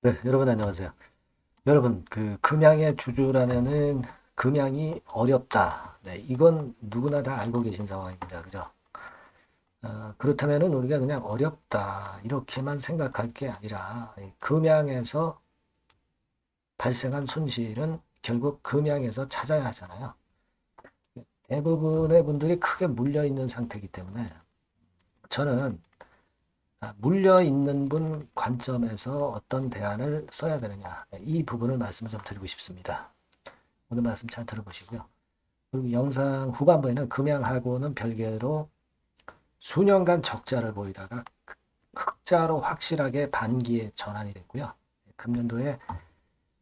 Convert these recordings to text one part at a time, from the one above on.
네, 여러분 안녕하세요. 여러분, 금양의 주주라면은 금양이 어렵다. 네, 이건 누구나 다 알고 계신 상황입니다. 그죠? 그렇다면은 우리가 그냥 어렵다. 이렇게만 생각할 게 아니라, 이 금양에서 발생한 손실은 결국 금양에서 찾아야 하잖아요. 대부분의 분들이 크게 물려 있는 상태이기 때문에 저는 물려 있는 분 관점에서 어떤 대안을 써야 되느냐. 네, 이 부분을 말씀을 좀 드리고 싶습니다. 오늘 말씀 잘 들어보시고요. 그리고 영상 후반부에는 금양하고는 별개로 수년간 적자를 보이다가 흑자로 확실하게 반기에 전환이 됐고요. 금년도에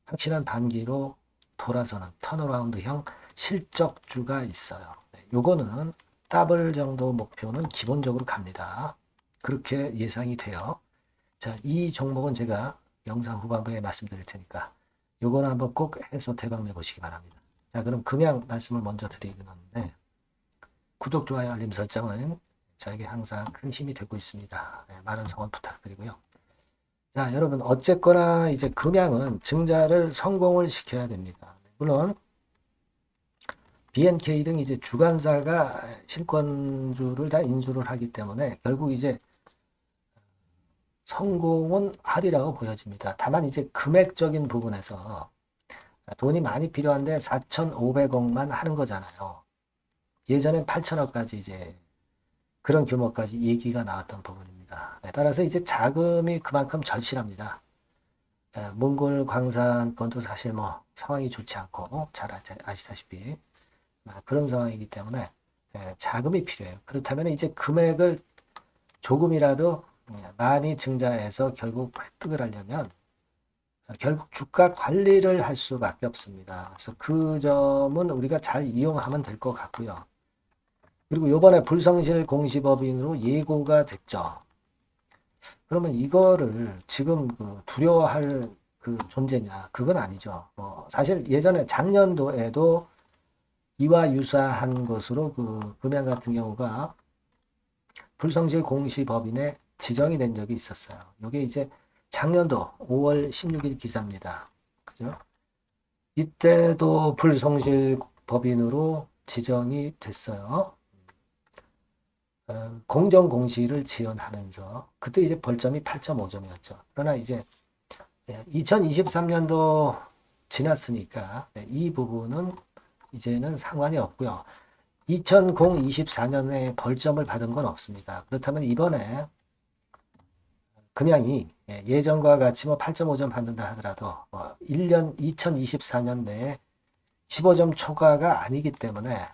확실한 반기로 돌아서는 턴어라운드형 실적주가 있어요. 요거는 더블 정도 목표는 기본적으로 갑니다. 그렇게 예상이 돼요. 자, 이 종목은 제가 영상 후반부에 말씀드릴 테니까 요거는 한번 꼭 해서 대박 내보시기 바랍니다. 자, 그럼 금양 말씀을 먼저 드리는데 구독, 좋아요, 알림 설정은 저에게 항상 큰 힘이 되고 있습니다. 네, 많은 성원 부탁드리고요. 자, 여러분 어쨌거나 이제 금양은 증자를 성공을 시켜야 됩니다. 물론 BNK 등 이제 주관사가 실권주를 다 인수를 하기 때문에 결국 이제 성공은 하리라고 보여집니다. 다만 이제 금액적인 부분에서 돈이 많이 필요한데 4,500억만 하는 거잖아요. 예전엔 8천억까지 이제 그런 규모까지 얘기가 나왔던 부분입니다. 따라서 이제 자금이 그만큼 절실합니다. 몽골 광산 건도 사실 뭐 상황이 좋지 않고 잘 아시다시피 그런 상황이기 때문에 자금이 필요해요. 그렇다면 이제 금액을 조금이라도 많이 증자해서 결국 획득을 하려면 결국 주가 관리를 할 수밖에 없습니다. 그래서 그 점은 우리가 잘 이용하면 될 것 같고요. 그리고 요번에 불성실 공시법인으로 예고가 됐죠. 그러면 이거를 지금 두려워할 그 존재냐? 그건 아니죠. 사실 예전에 작년도에도 이와 유사한 것으로 그 금양 같은 경우가 불성실 공시법인에 지정이 된 적이 있었어요. 이게 이제 작년도 5월 16일 기사입니다. 그죠? 이때도 불성실 법인으로 지정이 됐어요. 공정공시를 지원하면서 그때 이제 벌점이 8.5점이었죠. 그러나 이제 2023년도 지났으니까 이 부분은 이제는 상관이 없고요. 2024년에 벌점을 받은 건 없습니다. 그렇다면 이번에 금양이 예전과 같이 뭐 8.5점 받는다 하더라도 1년 2024년 내에 15점 초과가 아니기 때문에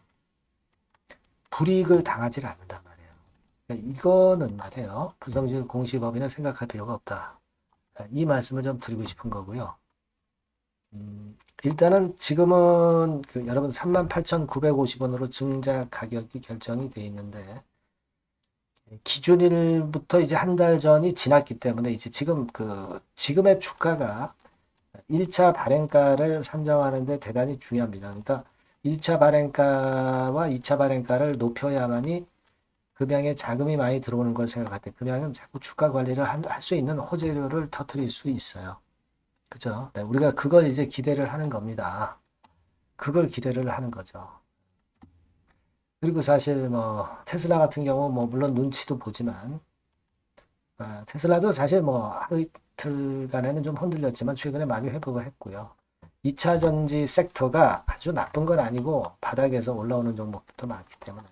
불이익을 당하지 않는단 말이에요. 그러니까 이거는 말이에요. 불성실 공시법인은 생각할 필요가 없다. 이 말씀을 좀 드리고 싶은 거고요. 일단은 지금은 여러분 38,950원으로 증자 가격이 결정이 되어 있는데 기준일부터 이제 한 달 전이 지났기 때문에 이제 지금의 주가가 1차 발행가를 산정하는데 대단히 중요합니다. 그러니까 1차 발행가와 2차 발행가를 높여야만이 금양에 자금이 많이 들어오는 걸 생각할 때 금양은 자꾸 주가 관리를 할 수 있는 호재료를 터뜨릴 수 있어요. 그죠? 네, 우리가 그걸 이제 기대를 하는 겁니다. 그걸 기대를 하는 거죠. 그리고 사실 뭐 테슬라 같은 경우 뭐 물론 눈치도 보지만 테슬라도 사실 뭐 하루 이틀간에는 좀 흔들렸지만 최근에 많이 회복을 했고요. 2차 전지 섹터가 아주 나쁜 건 아니고 바닥에서 올라오는 종목들도 많기 때문에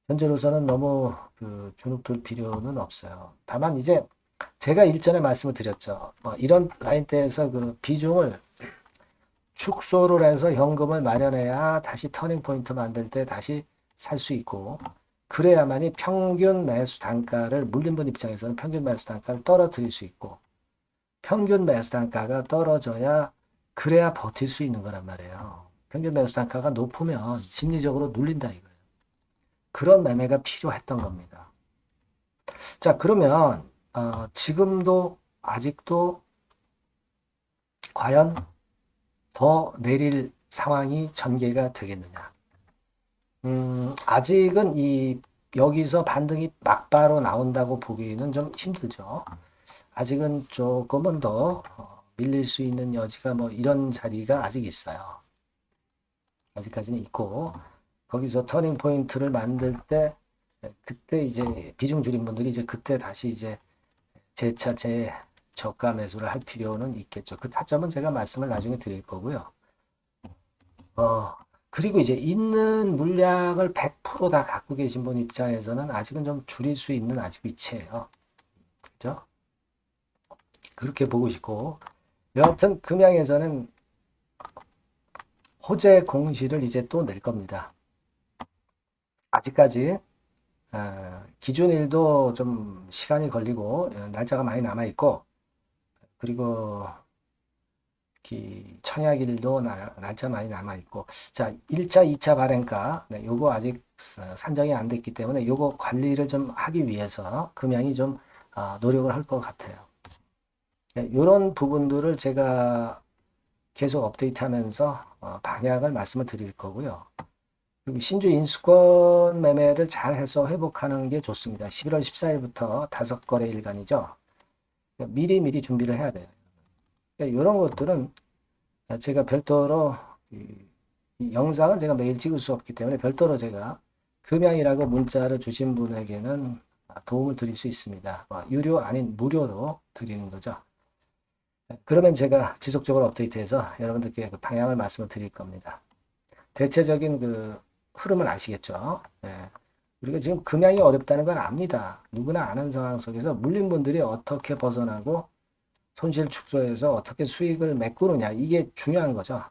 현재로서는 너무 주눅들 필요는 없어요. 다만 이제 제가 일전에 말씀을 드렸죠. 이런 라인대에서 비중을 축소를 해서 현금을 마련해야 다시 터닝 포인트 만들 때 다시 살 수 있고 그래야만이 평균 매수 단가를 물린 분 입장에서는 평균 매수 단가를 떨어뜨릴 수 있고 평균 매수 단가가 떨어져야 그래야 버틸 수 있는 거란 말이에요. 평균 매수 단가가 높으면 심리적으로 눌린다 이거예요. 그런 매매가 필요했던 겁니다. 자, 그러면 지금도 아직도 과연 더 내릴 상황이 전개가 되겠느냐? 아직은 여기서 반등이 막바로 나온다고 보기는 좀 힘들죠. 아직은 조금은 더 밀릴 수 있는 여지가 뭐 이런 자리가 아직 있어요. 아직까지는 있고 거기서 터닝 포인트를 만들 때 그때 이제 비중 줄인 분들이 이제 그때 다시 이제 재차 재저가 매수를 할 필요는 있겠죠. 그 타점은 제가 말씀을 나중에 드릴 거고요. 그리고 이제 있는 물량을 100%다 갖고 계신 분 입장에서는 아직은 좀 줄일 수 있는 아직 위치예요. 그죠? 그렇게 보고 싶고 여하튼 금양에서는 호재 공시를 이제 또 낼 겁니다. 아직까지 기준일도 좀 시간이 걸리고 날짜가 많이 남아 있고 그리고 청약일도 날짜 많이 남아 있고 자 1차 2차 발행가 네, 요거 아직 산정이 안 됐기 때문에 요거 관리를 좀 하기 위해서 금양이 좀 노력을 할 것 같아요. 네, 요런 부분들을 제가 계속 업데이트하면서 방향을 말씀을 드릴 거고요. 그리고 신주 인수권 매매를 잘 해서 회복하는 게 좋습니다. 11월 14일부터 5거래일간이죠. 미리 준비를 해야 돼요. 이런 것들은 제가 별도로 이 영상은 제가 매일 찍을 수 없기 때문에 별도로 제가 금양이라고 문자를 주신 분에게는 도움을 드릴 수 있습니다. 유료 아닌 무료로 드리는 거죠. 그러면 제가 지속적으로 업데이트해서 여러분들께 그 방향을 말씀을 드릴 겁니다. 대체적인 그 흐름을 아시겠죠? 네. 우리가 지금 금양이 어렵다는 건 압니다. 누구나 아는 상황 속에서 물린 분들이 어떻게 벗어나고 손실 축소해서 어떻게 수익을 메꾸느냐 이게 중요한 거죠.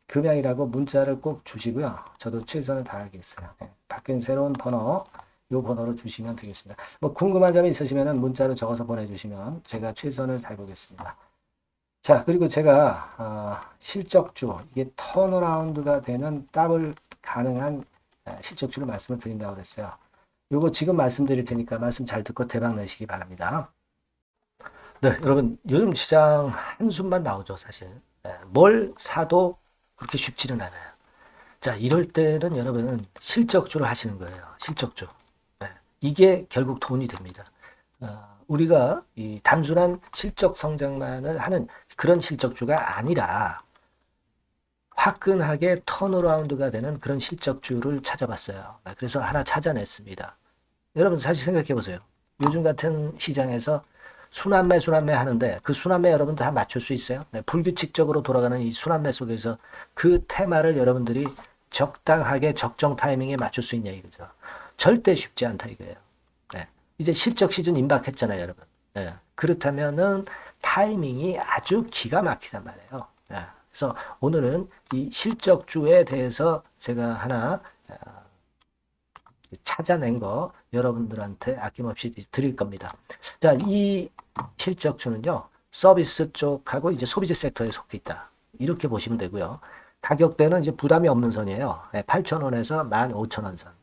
금양이라고 문자를 꼭 주시고요. 저도 최선을 다하겠어요. 네. 바뀐 새로운 번호 이 번호로 주시면 되겠습니다. 뭐 궁금한 점이 있으시면 문자로 적어서 보내주시면 제가 최선을 다해보겠습니다. 자, 그리고 제가 실적주, 이게 턴어라운드가 되는 더블 가능한 실적주를 말씀을 드린다고 그랬어요. 요거 지금 말씀드릴 테니까 말씀 잘 듣고 대박 내시기 바랍니다. 네, 여러분 요즘 시장 한숨만 나오죠, 사실. 뭘 사도 그렇게 쉽지는 않아요. 자, 이럴 때는 여러분은 실적주를 하시는 거예요. 실적주. 이게 결국 돈이 됩니다. 우리가 이 단순한 실적 성장만을 하는 그런 실적주가 아니라 화끈하게 턴어라운드가 되는 그런 실적주를 찾아봤어요. 그래서 하나 찾아냈습니다. 여러분 사실 생각해 보세요. 요즘 같은 시장에서 순환매 하는데 그 순환매 여러분 다 맞출 수 있어요? 네, 불규칙적으로 돌아가는 이 순환매 속에서 그 테마를 여러분들이 적당하게 적정 타이밍에 맞출 수 있냐 이거죠. 절대 쉽지 않다 이거예요. 네. 이제 실적 시즌 임박했잖아요, 여러분. 네. 그렇다면은 타이밍이 아주 기가 막히단 말이에요. 네. 그래서 오늘은 이 실적주에 대해서 제가 하나 찾아낸 거 여러분들한테 아낌없이 드릴 겁니다. 자, 이 실적주는요, 서비스 쪽하고 이제 소비재 섹터에 속해 있다. 이렇게 보시면 되고요. 가격대는 이제 부담이 없는 선이에요. 8,000원에서 15,000원 선.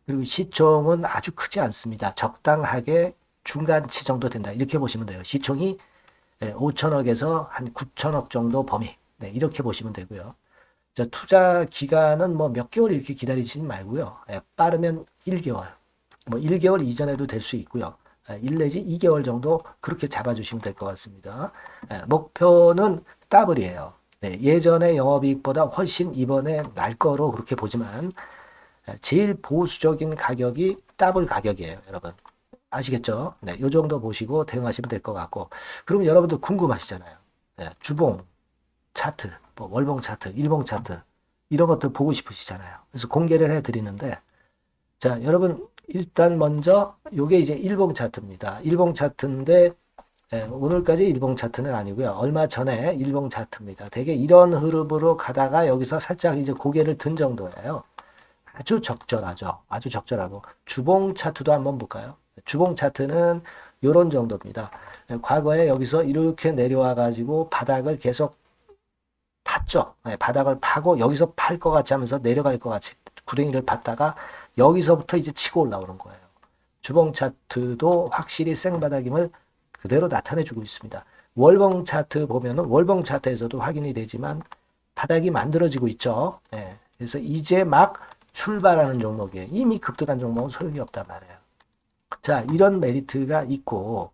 그리고 시총은 아주 크지 않습니다. 적당하게 중간치 정도 된다. 이렇게 보시면 돼요. 시총이 5천억에서 한 9천억 정도 범위. 네, 이렇게 보시면 되고요. 자, 투자 기간은 뭐 몇 개월 이렇게 기다리지 말고요. 빠르면 1개월. 뭐 1개월 이전에도 될 수 있고요. 1 내지 2개월 정도 그렇게 잡아주시면 될 것 같습니다. 목표는 더블이에요. 네, 예전의 영업이익보다 훨씬 이번에 날 거로 그렇게 보지만 제일 보수적인 가격이 더블 가격이에요, 여러분. 아시겠죠? 네, 요 정도 보시고 대응하시면 될 것 같고. 그럼 여러분들 궁금하시잖아요. 네, 주봉, 차트, 뭐 월봉 차트, 일봉 차트, 이런 것들 보고 싶으시잖아요. 그래서 공개를 해 드리는데, 자, 여러분, 일단 먼저, 요게 이제 일봉 차트입니다. 일봉 차트인데, 오늘까지 일봉 차트는 아니고요. 얼마 전에 일봉 차트입니다. 되게 이런 흐름으로 가다가 여기서 살짝 이제 고개를 든 정도예요. 아주 적절하죠. 아주 적절하고. 주봉 차트도 한번 볼까요? 주봉 차트는 이런 정도입니다. 과거에 여기서 이렇게 내려와 가지고 바닥을 계속 팠죠. 바닥을 파고 여기서 팔 것 같이 하면서 내려갈 것 같이 구덩이를 팠다가 여기서부터 이제 치고 올라오는 거예요. 주봉 차트도 확실히 생바닥임을 그대로 나타내주고 있습니다. 월봉 차트 보면은 월봉 차트에서도 확인이 되지만 바닥이 만들어지고 있죠. 그래서 이제 막 출발하는 종목이에요. 이미 급등한 종목은 소용이 없단 말이에요. 자, 이런 메리트가 있고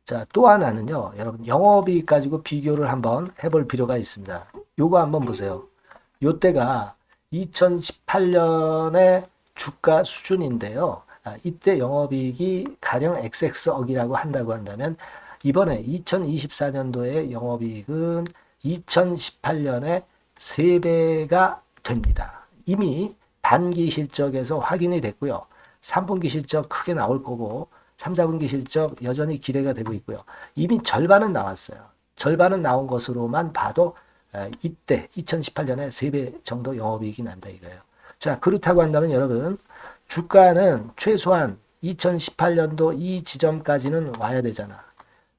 자, 또 하나는요, 여러분, 영업이익 가지고 비교를 한번 해볼 필요가 있습니다. 요거 한번 보세요. 요때가 2018년의 주가 수준인데요. 이때 영업이익이 가령 XX억이라고 한다고 한다면, 이번에 2024년도에 영업이익은 2018년에 3배가 됩니다. 이미 단기 실적에서 확인이 됐고요. 3분기 실적 크게 나올 거고 3, 4분기 실적 여전히 기대가 되고 있고요. 이미 절반은 나왔어요. 절반은 나온 것으로만 봐도 이때 2018년에 3배 정도 영업이익이 난다 이거예요. 자, 그렇다고 한다면 여러분 주가는 최소한 2018년도 이 지점까지는 와야 되잖아.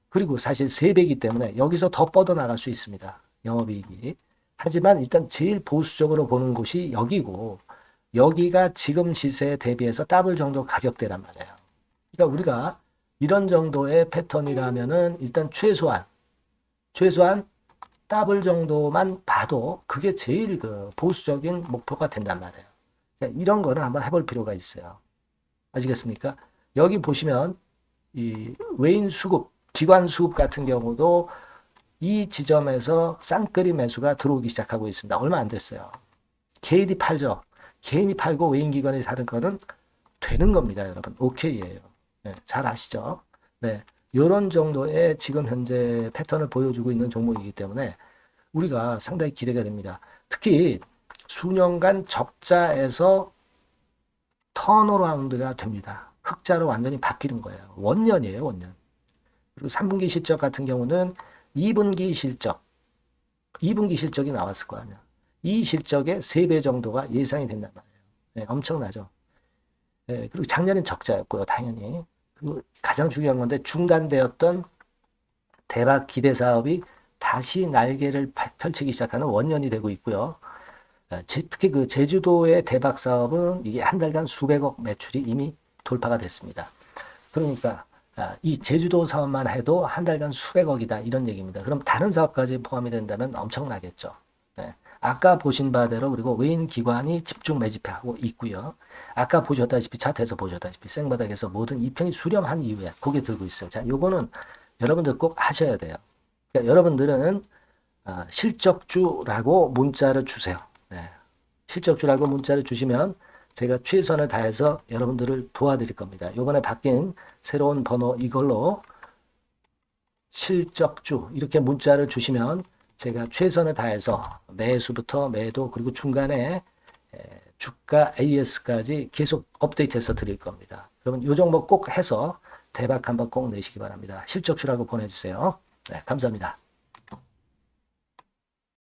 그리고 사실 3배이기 때문에 여기서 더 뻗어나갈 수 있습니다. 영업이익이. 하지만 일단 제일 보수적으로 보는 곳이 여기고 여기가 지금 시세에 대비해서 더블 정도 가격대란 말이에요. 그러니까 우리가 이런 정도의 패턴이라면은 일단 최소한 더블 정도만 봐도 그게 제일 그 보수적인 목표가 된단 말이에요. 이런 거는 한번 해볼 필요가 있어요. 아시겠습니까? 여기 보시면 이 외인 수급, 기관 수급 같은 경우도 이 지점에서 쌍끌이 매수가 들어오기 시작하고 있습니다. 얼마 안 됐어요. 개인이 팔죠. 개인이 팔고 외인 기관이 사는 거는 되는 겁니다, 여러분. 오케이예요. 네, 잘 아시죠? 네, 이런 정도의 지금 현재 패턴을 보여주고 있는 종목이기 때문에 우리가 상당히 기대가 됩니다. 특히 수년간 적자에서 턴어라운드가 됩니다. 흑자로 완전히 바뀌는 거예요. 원년이에요, 원년. 그리고 3분기 실적 같은 경우는 2분기 실적이 나왔을 거 아니야. 이 실적의 3배 정도가 예상이 된단 말이에요. 네, 엄청나죠. 네, 그리고 작년엔 적자였고요, 당연히. 그리고 가장 중요한 건데 중단되었던 대박 기대 사업이 다시 날개를 펼치기 시작하는 원년이 되고 있고요. 특히 그 제주도의 대박 사업은 이게 한 달간 수백억 매출이 이미 돌파가 됐습니다. 그러니까 이 제주도 사업만 해도 한 달간 수백억이다 이런 얘기입니다. 그럼 다른 사업까지 포함이 된다면 엄청나겠죠. 네. 아까 보신 바대로 그리고 외인 기관이 집중 매집하고 있고요. 아까 보셨다시피 차트에서 보셨다시피 생바닥에서 모든 이평이 수렴한 이후에 고개 들고 있어요. 자, 요거는 여러분들 꼭 하셔야 돼요. 그러니까 여러분들은 실적주라고 문자를 주세요. 네. 실적주라고 문자를 주시면 제가 최선을 다해서 여러분들을 도와드릴 겁니다. 이번에 바뀐 새로운 번호 이걸로 실적주 이렇게 문자를 주시면 제가 최선을 다해서 매수부터 매도 그리고 중간에 주가 AS까지 계속 업데이트해서 드릴 겁니다. 여러분 이 종목 꼭 해서 대박 한번 꼭 내시기 바랍니다. 실적주라고 보내주세요. 네, 감사합니다.